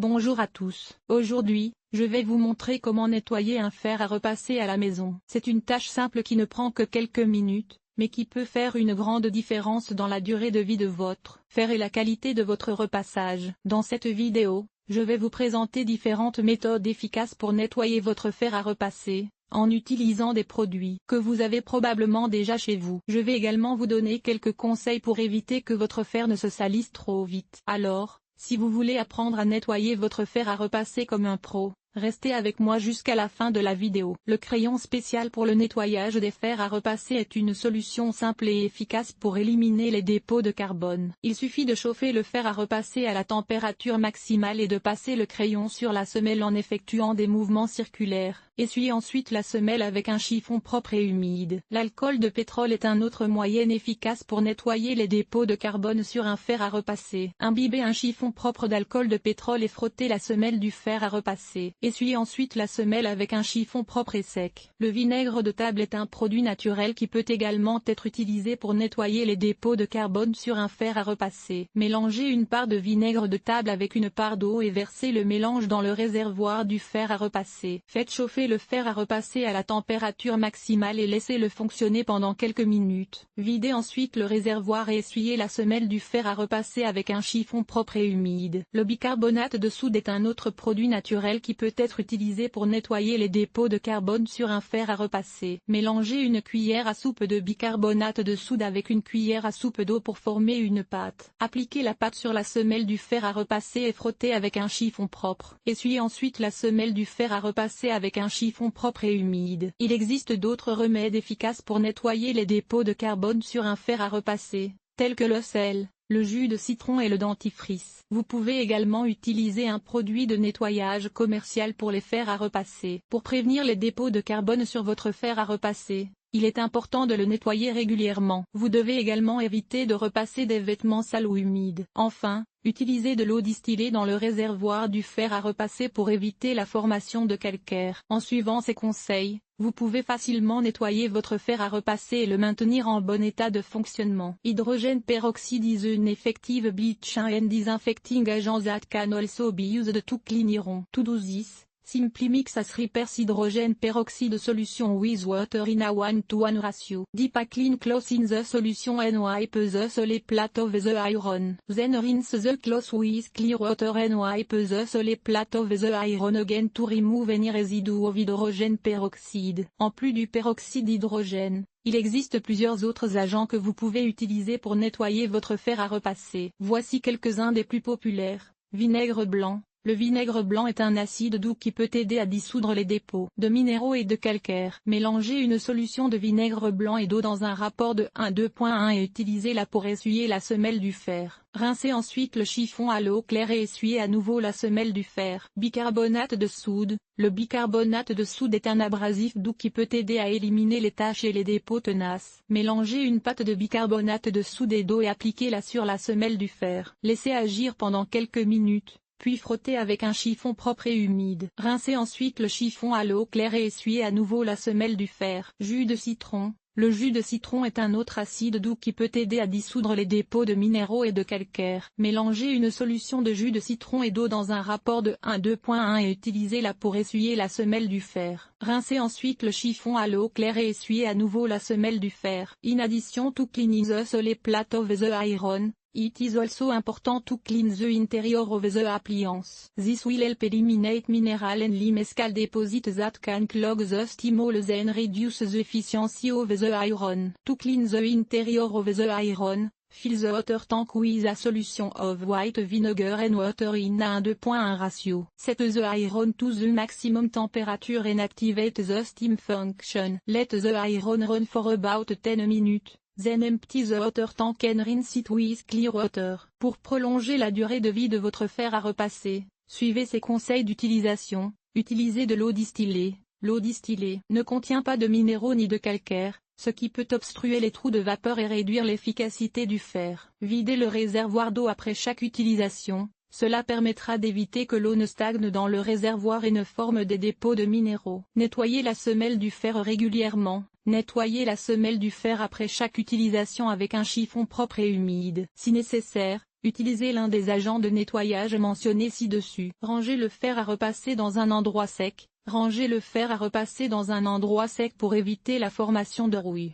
Bonjour à tous. Aujourd'hui, je vais vous montrer comment nettoyer un fer à repasser à la maison. C'est une tâche simple qui ne prend que quelques minutes, mais qui peut faire une grande différence dans la durée de vie de votre fer et la qualité de votre repassage. Dans cette vidéo, je vais vous présenter différentes méthodes efficaces pour nettoyer votre fer à repasser, en utilisant des produits que vous avez probablement déjà chez vous. Je vais également vous donner quelques conseils pour éviter que votre fer ne se salisse trop vite. Alors, si vous voulez apprendre à nettoyer votre fer à repasser comme un pro, restez avec moi jusqu'à la fin de la vidéo. Le crayon spécial pour le nettoyage des fers à repasser est une solution simple et efficace pour éliminer les dépôts de carbone. Il suffit de chauffer le fer à repasser à la température maximale et de passer le crayon sur la semelle en effectuant des mouvements circulaires. Essuyez ensuite la semelle avec un chiffon propre et humide. L'alcool de pétrole est un autre moyen efficace pour nettoyer les dépôts de carbone sur un fer à repasser. Imbibez un chiffon propre d'alcool de pétrole et frottez la semelle du fer à repasser. Essuyez ensuite la semelle avec un chiffon propre et sec. Le vinaigre de table est un produit naturel qui peut également être utilisé pour nettoyer les dépôts de carbone sur un fer à repasser. Mélangez une part de vinaigre de table avec une part d'eau et versez le mélange dans le réservoir du fer à repasser. Faites chauffer le fer à repasser à la température maximale et laissez-le fonctionner pendant quelques minutes. Videz ensuite le réservoir et essuyez la semelle du fer à repasser avec un chiffon propre et humide. Le bicarbonate de soude est un autre produit naturel qui peut être utilisé pour nettoyer les dépôts de carbone sur un fer à repasser. Mélangez une cuillère à soupe de bicarbonate de soude avec une cuillère à soupe d'eau pour former une pâte. Appliquez la pâte sur la semelle du fer à repasser et frottez avec un chiffon propre. Essuyez ensuite la semelle du fer à repasser avec un chiffon propre et humide. Il existe d'autres remèdes efficaces pour nettoyer les dépôts de carbone sur un fer à repasser, tels que le sel, le jus de citron et le dentifrice. Vous pouvez également utiliser un produit de nettoyage commercial pour les fers à repasser. Pour prévenir les dépôts de carbone sur votre fer à repasser, il est important de le nettoyer régulièrement. Vous devez également éviter de repasser des vêtements sales ou humides. Enfin, utilisez de l'eau distillée dans le réservoir du fer à repasser pour éviter la formation de calcaire. En suivant ces conseils, vous pouvez facilement nettoyer votre fer à repasser et le maintenir en bon état de fonctionnement. Hydrogène peroxide is an effective bleach and disinfecting agent that can also be used to clean iron. To do this, simply mix as repairs hydrogen peroxide solution with water in a 1:1 ratio. Dip a clean cloth in the solution and wipe the sole plate of the iron. Then rinse the cloth with clear water and wipe the sole plate of the iron again to remove any residue of hydrogen peroxide. En plus du peroxyde d'hydrogène, il existe plusieurs autres agents que vous pouvez utiliser pour nettoyer votre fer à repasser. Voici quelques-uns des plus populaires. Vinaigre blanc. Le vinaigre blanc est un acide doux qui peut aider à dissoudre les dépôts de minéraux et de calcaire. Mélangez une solution de vinaigre blanc et d'eau dans un rapport de 1:2.1 et utilisez-la pour essuyer la semelle du fer. Rincez ensuite le chiffon à l'eau claire et essuyez à nouveau la semelle du fer. Bicarbonate de soude. Le bicarbonate de soude est un abrasif doux qui peut aider à éliminer les taches et les dépôts tenaces. Mélangez une pâte de bicarbonate de soude et d'eau et appliquez-la sur la semelle du fer. Laissez agir pendant quelques minutes, puis frottez avec un chiffon propre et humide. Rincez ensuite le chiffon à l'eau claire et essuyez à nouveau la semelle du fer. Jus de citron. Le jus de citron est un autre acide doux qui peut aider à dissoudre les dépôts de minéraux et de calcaire. Mélangez une solution de jus de citron et d'eau dans un rapport de 1:2.1 et utilisez-la pour essuyer la semelle du fer. Rincez ensuite le chiffon à l'eau claire et essuyez à nouveau la semelle du fer. In addition to cleaning the sole plate of the iron, it is also important to clean the interior of the appliance. This will help eliminate mineral and limescal deposits that can clog the steam holes and reduce the efficiency of the iron. To clean the interior of the iron, fill the water tank with a solution of white vinegar and water in a 1:2.1 ratio. Set the iron to the maximum temperature and activate the steam function. Let the iron run for about 10 minutes. Then empty the water tank and rinse it with clear water. Pour prolonger la durée de vie de votre fer à repasser, suivez ces conseils d'utilisation. Utilisez de l'eau distillée. L'eau distillée ne contient pas de minéraux ni de calcaire, ce qui peut obstruer les trous de vapeur et réduire l'efficacité du fer. Videz le réservoir d'eau après chaque utilisation. Cela permettra d'éviter que l'eau ne stagne dans le réservoir et ne forme des dépôts de minéraux. Nettoyez la semelle du fer régulièrement. Nettoyez la semelle du fer après chaque utilisation avec un chiffon propre et humide. Si nécessaire, utilisez l'un des agents de nettoyage mentionnés ci-dessus. Rangez le fer à repasser dans un endroit sec. Rangez le fer à repasser dans un endroit sec pour éviter la formation de rouille.